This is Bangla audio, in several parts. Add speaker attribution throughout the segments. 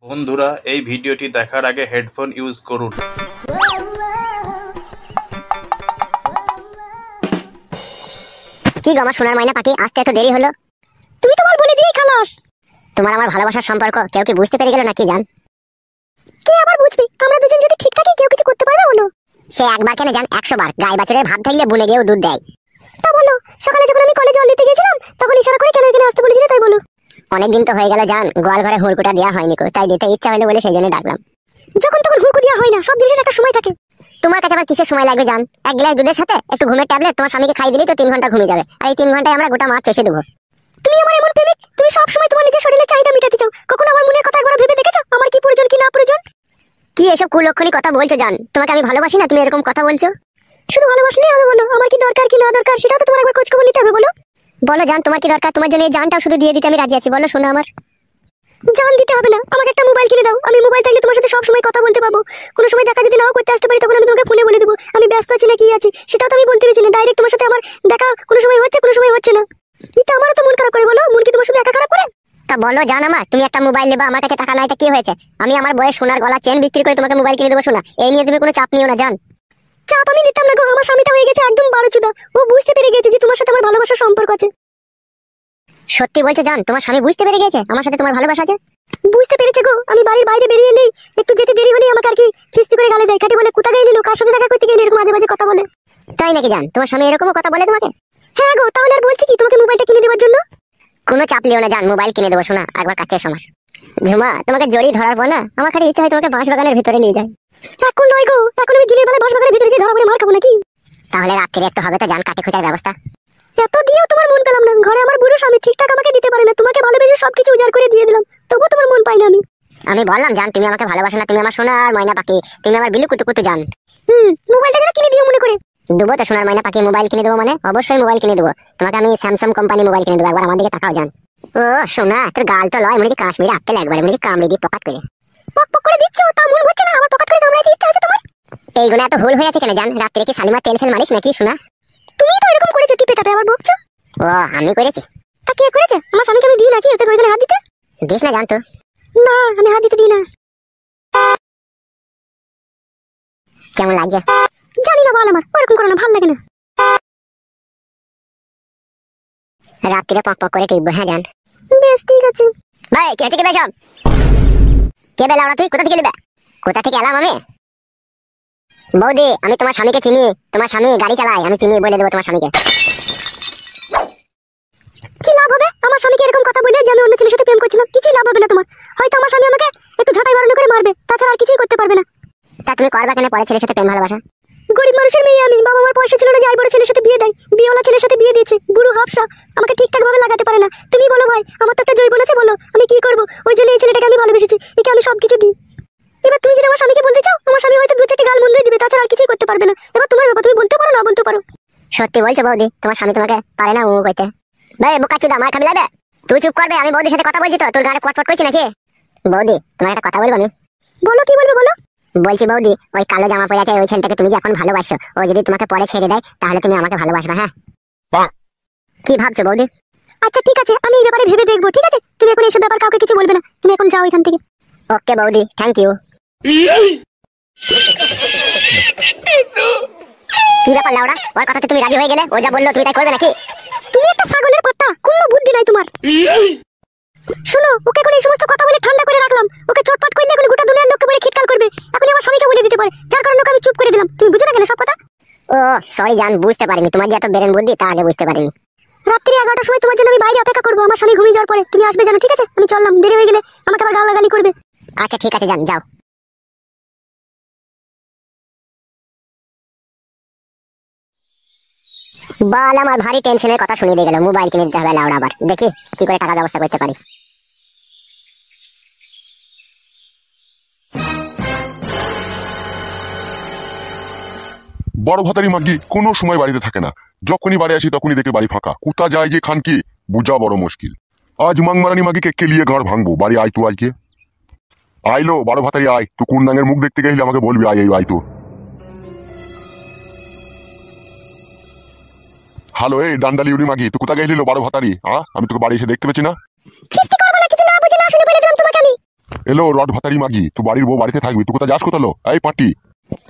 Speaker 1: বন্ধুরা, এই ভিডিওটি দেখার আগে হেডফোন ইউজ করুন।
Speaker 2: কি গো আমার সোনার ময়না পাখি, আসতে এত দেরি হলো? তুমি তো বলে দিয়ে খালাস। তোমার আমার ভালোবাসার সম্পর্ক কেউ কি বুঝতে পেরে গেল নাকি জান? কে আবার বুঝবে? আমরা দুজন যদি ঠিক থাকি কেউ কিছু করতে পারবে বলো? সে একবার কেন জান, 100 বার। গাই বাছুরের ভাব থাকলে বুনে গিয়েও দুধ দেয়। তা বলো, সকালে যখন আমি কলেজে জল দিতে গেছিলাম তখন ইশারা করে কেন এখানে আসতে বলেছিলে তাই বলো? অনেকদিন তো হয়ে গেল জান, গোয়াল ঘরে হুড়কুটা দেওয়া হয়নি কো, তাই দিতে ইচ্ছা হলো বলে সেই জন্য ডাকলাম। যখন তখন হুড়কু দেওয়া হয় না, সব জিনিসের একটা সময় থাকে। তোমার কাছে আবার কিসের সময় লাগবে জান? এক গ্লাস দুধের সাথে একটু ঘুমের ট্যাবলেট তোমার স্বামীকে খাই দিলেই তো 3 ঘন্টা ঘুমিয়ে যাবে, আর এই 3 ঘন্টায় আমরা গোটা মাঠ চষে দেবো। তুমি আমার এমন প্রেমিক, তুমি সব সময় তোমার নিজের শরীরের চাহিদা মেটাতে চাও। কখনো আমার মনের কথা একবার ভেবে দেখেছো আমার কি প্রয়োজন কি না প্রয়োজন? কি এসব কুলক্ষণী কথা বলছো জান? তোমাকে আমি ভালোবাসি না, তুমি এরকম কথা বলছো? শুধু ভালোবাসলেই হবে বলো? আমার কি দরকার কি না দরকার সেটাও তো তোমার একবার খোঁজ খবর নিতে হবে। বলো বলো জান, তোমার কি দরকার? তোমার জন্য এই জানটাও শুধু দিয়ে দিতে আমি রাজি আছি। বলো শোনো, আমার জান দিতে হবে না, আমাকে একটা মোবাইল কিনে দাও। আমি মোবাইল থাকলে তোমার সাথে সব সময় কথা বলতে পাবো। কোনো সময় দেখা যদি নাও করতে আসতে পারি তখন আমি তোমাকে ফোনে বলে দেবো আমি ব্যস্ত আছি না কি আছি, সেটাও তো আমি বলতে পারছি না। ডাইরেক্ট তোমার সাথে আমার দেখা কোনো সময় হচ্ছে কোনো সময় হচ্ছে না। এটা আমারও তো মন খারাপ করে। বলো, মন কি তোমার শুধু একা খারাপ করে? তা বলো জান, আমার তুমি একটা মোবাইল নেবা, আমার কাছে টাকা নাই, তা কি হয়েছে? আমি আমার বয়স সোনার গলা চেন বিক্রি করে তোমাকে মোবাইল কিনে দেবো। শোনা, এই নিয়ে তুমি কোনো চাপ নিও না জান। চাপ আমি নিতাম না গো, আমার স্বামীটা হয়ে গেছে একদম বারোচুদা। ও বুঝতে পেরে গেছে যে তোমার সাথে আমার ভালোবাসার সম্পর্ক আছে। সত্যি বলছো জান, তোমার স্বামী বুঝতে পেরে গেছে আমার সাথে তোমার ভালোবাসা আছে? বুঝতে পেরেছে গো। আমি বাড়ির বাইরে বেরিয়ে এলেই একটু যেতে দেরি হলেই আমাকে আর কি খিস্তি করে গালে দেয়, খাটি বলে কোথা গেলি, কার সাথে দেখা করতে গেলি, এরকম মাঝে মাঝে কথা বলে। তাই নাকি জান? তোমার স্বামী এরকমও কথা বলে তোমাকে? হ্যাঁ গো, তাহলে আর বলছি কি তোমাকে মোবাইলটা কিনে দেওয়ার জন্য? কোনো চাপ লিও না জান, মোবাইল কিনে দেবো। শোনা, একবার কাছে সময় ঝুমা, তোমাকে জড়ি ধরার পর না আমার খালি ইচ্ছা হয় তোমাকে বাঁশ বাগানের ভিতরে নিয়ে যায়। এখন নয় গো, এখন আমি দিনের বেলা বাঁশ বাগানের ভিতরে যে ধরা পড়ে মার খাবো নাকি? তাহলে রাত্রে একটু হবে তো জান, কাটে খোঁজার ব্যবস্থা। এত দিয়েও তোমার মন পেলাম না। ঘরে আমার বুড়ো স্বামী ঠিকঠাক আমাকে দিতে পারে না, তোমাকে ভালোবেসে সবকিছু উজাড় করে দিয়ে দিলাম, তবুও তোমার মন পাই না আমি। আমি বললাম জান, তুমি আমাকে ভালোবাসো না, তুমি আমার সোনার ময়না পাখি, তুমি আমার বিলু কুতু কুতু জান। মোবাইলটা যেন কিনে দিও মনে করে। দেবো তো সোনার ময়না পাখি, মোবাইল কিনে দেবো মানে অবশ্যই মোবাইল কিনে দেবো। তোমাকে আমি স্যামসাং কোম্পানি মোবাইল কিনে দেবো, একবার আমার দিকে তাকাও জান। ও সোনা, তোর গাল তো লয় মনে কি কাশ্মীরি আপেল, একবারে মনে কি কামড়ে দিয়ে পকাত করে পক পক করে দিচ্ছ, তা মন হচ্ছে না আমার পকাত করে কামড়াইতে ইচ্ছা হচ্ছে তোমার? এইগুলো এত ভুল হয়ে আছে কেন জান? রাত্রে কি শালিমার তেল ফেল মারিস নাকি সোনা? তুমি তো এরকম করেছো, টিপে টাপে আবার বকছো। ও আমি করেছি? তা কে করেছে? আমার স্বামীকে আমি দিই নাকি ওতে ওইখানে হাত দিতে? দিস না জানতো? না, আমি হাত দিতে দিই না। কেমন লাগে জানি না, বল আমার ওরকম করো না, ভালো লাগে না। রাত্রিরে পক পক করে টিপবো, হ্যাঁ জান? বেশ ঠিক আছে। ভাই কে আছে? কে ভাই সব কে বেলা ওরা? তুই কোথা থেকে এলি? কোথা থেকে এলাম আমি? বৌদি, আমি তোমার স্বামীকে চিনি, তোমার স্বামী গাড়ি চালায়, আমি চিনি, বলে দেবো তোমার স্বামীকে। কি লাভ হবে আমার স্বামীকে এরকম কথা বলে যে আমি অন্য ছেলের সাথে প্রেম করছিলাম? কিছুই লাভ হবে না তোমার। হয়তো আমার স্বামী আমাকে একটু ঝাঁটাই বাড়ানো করে মারবে, তাছাড়া আর কিছুই করতে পারবে না। তা তুমি করবা কেন পরে ছেলের সাথে প্রেম ভালোবাসা? গরিব মানুষের মেয়ে আমি, বাবা আমার পয়সা ছিল না যে আই বড় ছেলের সাথে বিয়ে দেয়। বিয়েওয়ালা ছেলের সাথে বিয়ে দিয়েছে, বুড়ো হাফসা, আমাকে ঠিকঠাক ভাবে লাগাতে পারে না। তুমি বলো ভাই, আমার তো একটা জৈবন আছে, বলো আমি কি করবো? ওই জন্য এই ছেলেটাকে আমি ভালোবেসেছি, একে আমি সবকিছু দিই। এবার তুমি যদি আমার স্বামীকে বলতে চাও, আমার স্বামী হয়তো 2-4টি গাল মন্দই দিবে, তাছাড়া আর কিছুই করতে পারবে না। এবার তোমার ব্যাপার, তুমি বলতে পারো না বলতে পারো। সত্যি বলছো বৌদি, তোমার স্বামী তোমাকে পারে না ও কইতে? ভাই বোকাচুদা, আমার খাবি লাগবে? তুই চুপ করবে, আমি বৌদির সাথে কথা বলছি তো, তোর গাড়ি পটপট করছি নাকি? বৌদি, তোমাকে একটা কথা বলবো আমি। বলো, কি বলবে বলো। বলছি বৌদি, ওই কালো জামা পরে আছে ওই ছেলেটাকে তুমি যে এখন ভালোবাসো, ও যদি তোমাকে পরে ছেড়ে দেয় তাহলে তুমি আমাকে ভালোবাসবে, হ্যাঁ? কি ভাবছো বৌদি? আচ্ছা ঠিক আছে, আমি এই ব্যাপারে ভেবে দেখবো, ঠিক আছে? তুমি এখন এইসব ব্যাপার কাউকে কিছু বলবে না, তুমি এখন যাও এখান থেকে। ওকে বৌদি, থ্যাংক ইউ। কি ব্যাপার লাউড়া, ওর কথাতে তুমি রাজি হয়ে গেলে? ও যা বললো তুমি তাই করবে নাকি? তুমি একটা ছাগলের পাট্টা, কোনো বুদ্ধি নাই তোমার। শোনো, ওকে এখন এই সমস্ত কথা বলে ঠান্ডা করে রাখলাম, ওকে চটপট করলে এখন গোটা দুনিয়ার লোককে বলে খিটকাল করবে। এখন আমার স্বামীকে বলে দিতে পারে, যার কারণে ওকে আমি চুপ করে দিলাম। তুমি বুঝো না কেন সব কথা? ও সরি জান, বুঝতে পারিনি, তোমার যে এত বেরেন বুদ্ধি তা আগে বুঝতে পারিনি। রাত্রি 11টার সময় তোমার জন্য আমি বাইরে অপেক্ষা করবো, আমার স্বামী ঘুমিয়ে যাওয়ার পরে তুমি আসবে জানো, ঠিক আছে? আমি চললাম, দেরি হয়ে গেলে আমাকে আবার গালাগালি করবে। আচ্ছা ঠিক আছে জান, যাও। বাল, আমার ভারী টেনশনের কথা শুনিয়ে দিয়ে গেল। মোবাইল কিনে দিতে হবে লাউড়া, আবার দেখি কি করে টাকা ব্যবস্থা করতে পারি।
Speaker 3: বড় ভাতারি মাগি কোনো সময় বাড়িতে থাকে না, যখনই বাড়ি আসি তখনই দেখে বাড়ি ফাঁকা। কোথা যায় যে খান কি বুঝা বড় মুশকিল। আজ মাংমারানি মাগিকে কেলিয়ে ঘর ভাঙবো। বাড়ি আয় তো, আইকে আইলো বড় ভাতারি আয়। তুই কোন নাঙের মুখ দেখতে গেলে আমাকে বলবি, আয় আয় তো। হ্যালো, এই ডান্ডালি উড়ি মাগি, তুই কোথা গেলি বড় ভাতারি? আমি তোকে বাড়ি এসে দেখতে পেছি না। এলো রড ভাতারি মাগি, তুই বাড়ির বউ বাড়িতে থাকবি, তুই কোথায় যাস কোথালো? এই পাটি,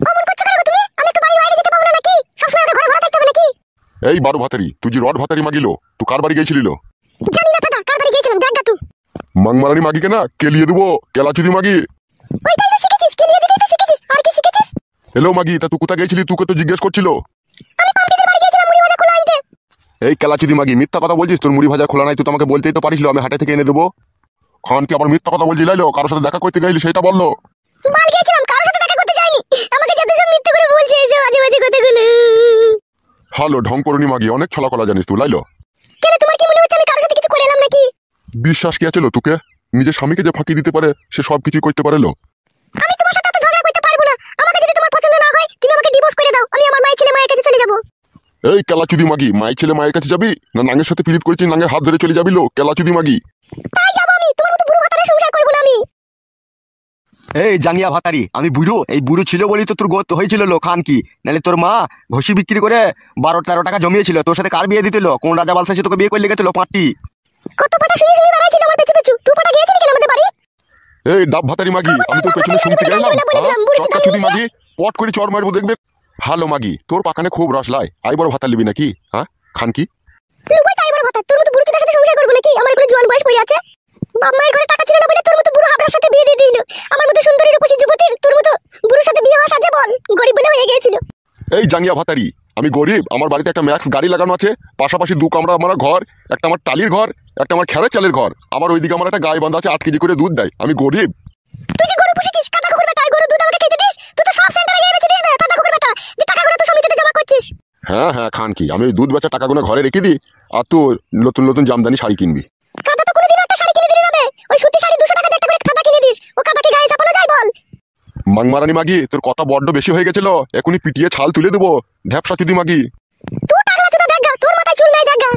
Speaker 2: অমন করছো কেন গো তুমি? আমি একটু বাড়ি বাইরে যেতে পারবো না নাকি? সবসময় আমাকে ঘরে ঘরে থাকতে হবে নাকি?
Speaker 3: এই বারো ভাতারি, তুই যে রড ভাতারি মাগিলো, তুই কার বাড়ি গেছিলিল?
Speaker 2: জানি না দাদা, কার বাড়ি গিয়েছিলাম দেখ গা তুই।
Speaker 3: মাংমারানি মাগিকে না কেলিয়ে দেবো, কেলাচুদি মাগি।
Speaker 2: ওইটাই তো শিখেছিস, কেলিয়ে দিতেই তো শিখেছিস, আর কি শিখেছিস?
Speaker 3: এলো মাগি, তা তুই কোথায় গেছিলি? তোকে তো জিজ্ঞেস করছিল।
Speaker 2: আমি পাম্পিদের বাড়ি গিয়েছিলাম মুড়ি ভাজা খোলা আনতে।
Speaker 3: এই কেলাচুদি মাগি, মিথ্যা কথা বলছিস? তোর মুড়ি ভাজা খোলা নাই, তুই তো আমাকে বলতেই তো পারিস, আমি হাটে থেকে এনে দেবো। খান কি আবার মিথ্যা কথা বলছি? লাইলো কারোর সাথে দেখা করতে গেলি সেটা বললো।
Speaker 2: বাল গিয়েছিলাম, কারোর সাথে দেখা করতে যাইনি। আমাকে যত সব মিথ্যে করে বলছে এই যে বাজে বাজে কথাগুলো।
Speaker 3: হ্যালো ঢং করুনি মাগি, অনেক ছলাকলা জানিস তুই। লাইলো
Speaker 2: কেন তোমার কি মনে হচ্ছে আমি কারোর সাথে কিছু করে এলাম নাকি?
Speaker 3: বিশ্বাস কি আছে লো তোকে? নিজের স্বামীকে যে ফাঁকি দিতে পারে সে সব কিছু করতে পারে লো।
Speaker 2: আমি তোমার সাথে এত ঝগড়া করতে পারবো না। আমাকে যদি তোমার পছন্দ না হয় তুমি আমাকে ডিভোর্স করে দাও, আমি আমার মায়ের ছেলে মায়ের কাছে চলে যাব।
Speaker 3: এই কেলাচুদি মাগি, মায়ের ছেলে মায়ের কাছে যাবি না নাঙ্গের সাথে পিরিত করেছিস নাঙ্গের হাত ধরে চলে যাবি লো? কেলাচুদি মাগি,
Speaker 2: তাই যাব আমি, তোমার মতো বুড়ো ভাতারে সংসার করব না আমি।
Speaker 4: এই জাঙ্গিয়া ভাতারি, আমি বুড়ো, এই বুড়ো ছিল বলি তো তোর গোত হয়েছিল লো খান কি, নাহলে তোর মা ঘষি বিক্রি করে 12-13 টাকা জমিয়েছিল। তোর সাথে কার বিয়ে দিতেল? কোন রাজা বালসা সে তোকে বিয়ে করে লেগেছিল পাঁচটি?
Speaker 2: কত পাটা শুনি শুনি বেড়াইছিল আমার পেছু পেছু। তুই পাটা গিয়েছিলি কেন আমাদের বাড়ি?
Speaker 3: এই ডাব ভাতারি মাগি, আমি তোর পেছনে শুনতে গেলাম। চটকাচুদি মাগি, পট করে চর মারবো দেখবে। ভালো মাগি, তোর পাকানে খুব রস লাই, আই বড় ভাতা লিবি নাকি? হ্যাঁ খান কি?
Speaker 2: লুবাই তাই বড় ভাতা, তোর মতো বুড়ো চোদার সাথে সংসার করব নাকি? আমার কোনো জোয়ান বয়স পড়ে আছে। বাপ মায়ের ঘরে টাকা ছিল না বলে তোর মতো বুড়ো হাবড়ার সাথে বিয়ে দিয়ে দিল। আমার মতো সুন্দরী রূপসী যুবতীর তোর মতো বুড়োর সাথে বিয়ে হওয়া সাজে বল? গরিব বলে হয়ে গিয়েছিল।
Speaker 3: এই জাঙ্গিয়া ভাতারি, আমি গরিব, আমার বাড়িতে একটা ম্যাক্স গাড়ি লাগানো আছে, পাশাপাশি 2 কামরা আমার ঘর, একটা আমার টালির ঘর, একটা আমার খেরের চালের ঘর, আবার ওইদিকে আমার একটা গায়ে বান্ধা আছে 8 কেজি করে দুধ দেয়। আমি গরিব?
Speaker 2: তুই যে গরু পুষেছিস, কাটা কুকুর বেটা, গরু দুধ আমাকে খেতে দিস? তুই তো সব সেন্টারে গিয়ে বেচে দিস বে, কাটা কুকুর বেটা। যে টাকাগুলো তো সমিতিতে জমা করছিস।
Speaker 3: হ্যাঁ হ্যাঁ খান কি, আমি ওই দুধ বেচা টাকাগুলো ঘরে রেখে দিই, আর তুই নতুন নতুন জামদানি শাড়ি কিনবি।
Speaker 2: কাদা তো কোনোদিন একটা শাড়ি কিনে দিলি না বে। ওই সুতি শাড়ি 200 টাকা দিয়ে একটা করে কাদা কিনে দিস। ও কাদা কি গায়ে চাপানো যায় বল?
Speaker 3: মাংমারানি মাগি, তোর কথা বড্ড বেশি হয়ে গেছিল, এখনই পিটিয়ে ছাল তুলে দেবো। ঢ্যাপসা চুদি মাগি,
Speaker 2: তুই টাকলা চুদা দেখগা, তোর মাথায় চুল নাই দেখগা।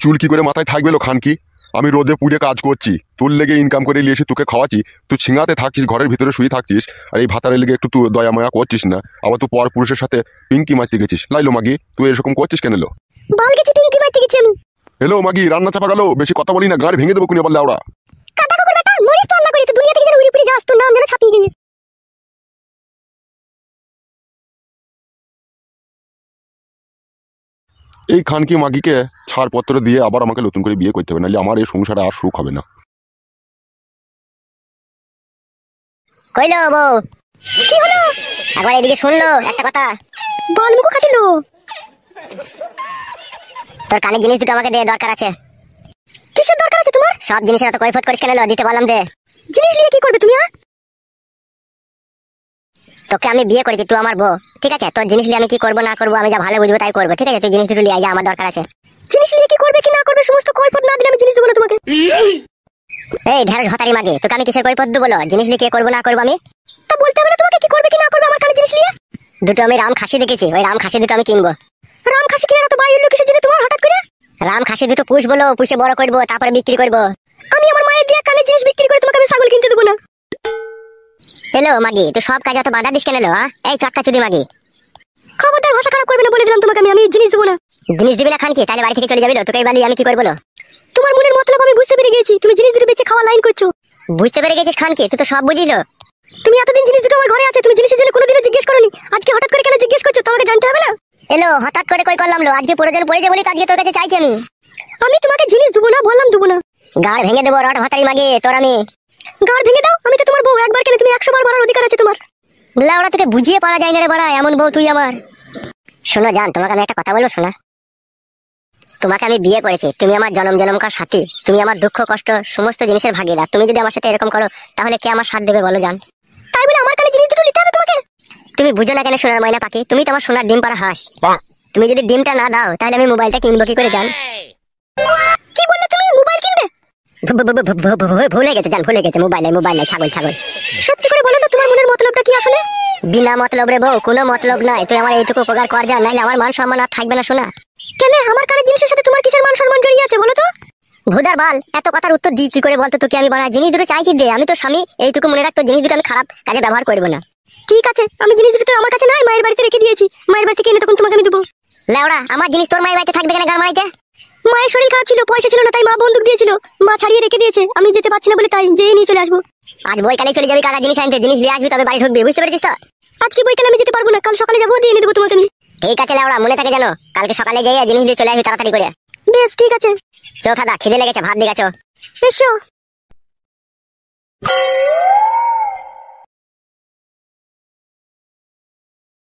Speaker 3: চুল কি করে মাথায় থাকবে লো খান কি? আমি রোদে পুড়ে কাজ করছি, তোর লেগে ইনকাম করে নিয়ে এসে তোকে খাওয়াচ্ছি, তুই ছিঙাতে থাকছিস, ঘরের ভিতরে শুয়ে থাকছিস, আর এই ভাতারের লেগে একটু তুই দয়া মায়া করছিস না, আবার তুই পর পুরুষের সাথে পিঙ্কি মারতে গেছিস। লাইলো মাগি, তুই এরকম করছিস কেন লো?
Speaker 2: বল গেছি পিঙ্কি মারতে গেছি আমি।
Speaker 3: হ্যালো মাগি, রান্না চাপা গেল, বেশি কথা বলি না, গাড়ি ভেঙে দেবো কোনি আবার লাউড়া।
Speaker 2: কাদা কুকুর বেটা, মরিস তো আল্লাহ করে, তুই দুনিয়া থেকে যেন উড়ে উড়ে যাস, তোর নাম যেন ছাপিয়ে গিয়ে।
Speaker 3: এই খানকি মাগিকে ছাড়পত্র দিয়ে আবার আমাকে নতুন করে বিয়ে করতে হবে, নাহলে আমার এই সংসারে আর সুখ হবে না।
Speaker 2: কইলো বউ? কি হলো? একবার এদিকে শুনলো একটা কথা। বল মুখ কাটিলো। তোর কানে জিনিস দুটো আমাকে দে, দরকার আছে। কিসের দরকার আছে তোমার? সব জিনিসের এত কৈফত করিস কেন লো? দিতে বললাম দে। জিনিস নিয়ে কি করবে তুমি? তোকে আমি বিয়ে করেছি, তুই আমার বউ, ঠিক আছে? তোর জিনিস নিয়ে আমি কি করবো না করবো আমি যা ভালো বুঝবো তাই করবো, ঠিক আছে? তুই জিনিস দুটো নিয়ে আয়, যা, আমার দরকার আছে। জিনিস নিয়ে কি করবে কি না করবে সমস্ত কৈফত না দিলে আমি জিনিস দেবো না তোমাকে। এই ঢেঁড়স ভাতারি মাগে, তোকে আমি কিসের কৈফত দেবো বলো? জিনিস নিয়ে কি করবো না করবো আমি? তা বলতে হবে না তোমাকে কি করবে কি না করবে আমার কানে জিনিস নিয়ে? দুটো আমি রাম খাসি দেখেছি, ওই রাম খাসি দুটো আমি কিনবো। রাম খাসি কিনে তো বাইরে কিসের জন্য তোমার হঠাৎ করে? রাম খাসি দুটো পুষ বলো, পুষে বড় করবো, তারপরে বিক্রি করবো। আমি আমার মায়ের দিয়ে কানে জিনিস বিক্রি করে তোমাকে আমি ছাগল কিনতে দেবো না। হ্যালো মাগি, তুই সব কাজে অত বাধা দিস কেন লো? এই চটকা চুদি মাগি, খবরদার ভাষা খারাপ করবে না বলে দিলাম তোমাকে, আমি জিনিস দেবো না। জিনিস দিবি না খান কি? তাহলে বাড়ি থেকে চলে যাবি লো, তোকে এই বালি আমি কি করবো লো? তোমার মনের মতলব আমি বুঝতে পেরে গেছি, তুমি জিনিস দুটো বেচে খাওয়া লাইন করছো। বুঝতে পেরে গেছিস খান কি? তুই তো সব বুঝিলো। তুমি এতদিন জিনিস দুটো আমার ঘরে আছে, তুমি জিনিসের জন্য কোনোদিনও জিজ্ঞেস করোনি, আজকে হঠাৎ করে কেন জিজ্ঞেস করছো? তোমাকে জানতে হবে না? এলো হঠাৎ করে কই করলাম লো? আজকে প্রয়োজন পড়েছে বলি তো আজকে তোর কাছে চাইছি আমি। আমি তোমাকে জিনিস দেবো না বললাম, দেবো না। গাড় ভেঙে দেবো রড ভাতারি মাগে তোর আমি। গাড় ভেঙে দাও, আমি তো তোমার বউ, একবার কেন তুমি 100 বার বলার অধিকার আছে তোমার। লাউড়া তোকে বুঝিয়ে পারা যায় না রে বড়া, এমন বউ তুই আমার। শোনো জান, তোমাকে আমি একটা কথা বলবো শোনা। তোমাকে আমি বিয়ে করেছি, তুমি আমার জনম জনমকার সাথী, তুমি আমার দুঃখ কষ্ট সমস্ত জিনিসের ভাগিদার। তুমি যদি আমার সাথে এরকম করো তাহলে কে আমার সাথ দেবে বলো জান? তাই বলে আমার কানে জিনিস দুটো নিতে হবে তোমাকে? তুমি বুঝো না কেন সোনার ময়না পাখি? তুমি তো আমার সোনার ডিম পাড়া হাঁস। তুমি যদি ডিমটা না দাও তাহলে আমি মোবাইলটা কিনবো কি করে জান? কি বললে তুমি? মোবাইল কিনবে? ভুলে গেছে জান, ভুলে গেছে, মোবাইল মোবাইল ছাগল ছাগল। সত্যি করে বলো তো তোমার মনের মতলবটা কি আসলে? বিনা মতলব রে বউ, কোনো মতলব নাই। তুই আমার এইটুকু উপকার কর যা, নাইলে আমার মান সম্মান আর থাকবে না শোনা। কেন আমার কানে জিনিসের সাথে তোমার কিসের মান সম্মান জড়িয়ে আছে বলো তো? ভুদার বাল, এত কথার উত্তর দিই কি করে বলতো তোকে? আমি বাড়া জিনিস দুটো চাইছি দে, আমি তো স্বামী, এইটুকু মনে রাখতো জিনিস দুটো আমি খারাপ কাজে ব্যবহার করবো না। ঠিক আছে, আমি জিনিস দুটো আমার কাছে নাই, মায়ের বাড়িতে রেখে দিয়েছি, মায়ের বাড়ি থেকে এনে তখন তোমাকে আমি দেবো। লেওড়া, আমার জিনিস তোর মায়ের বাড়িতে থাকবে কেন গান মারাইতে? মায়ের শরীর খারাপ ছিল, পয়সা ছিল না, তাই মা বন্দুক দিয়েছিল। মা ছাড়িয়ে রেখে দিয়েছে, আমি যেতে পারছি না বলে তাই যেয়ে নিয়ে চলে আসবো। আজ বইকালে চলে যাবি কাকা জিনিস আনতে, জিনিস নিয়ে আসবি তবে বাড়ি ঢুকবি, বুঝতে পেরেছিস তো? আজকে বইকালে আমি যেতে পারবো না, কাল সকালে যাবো, দিয়ে নিয়ে দেবো তোমাকে আমি। ঠিক আছে লাউড়া, মনে থাকে জানো, কালকে সকালে যাই জিনিস নিয়ে চলে আসবি তাড়াতাড়ি করে। বেশ ঠিক আছে। চো খাদা, খিদে লেগেছে, ভাত দিয়ে গেছো। এসো।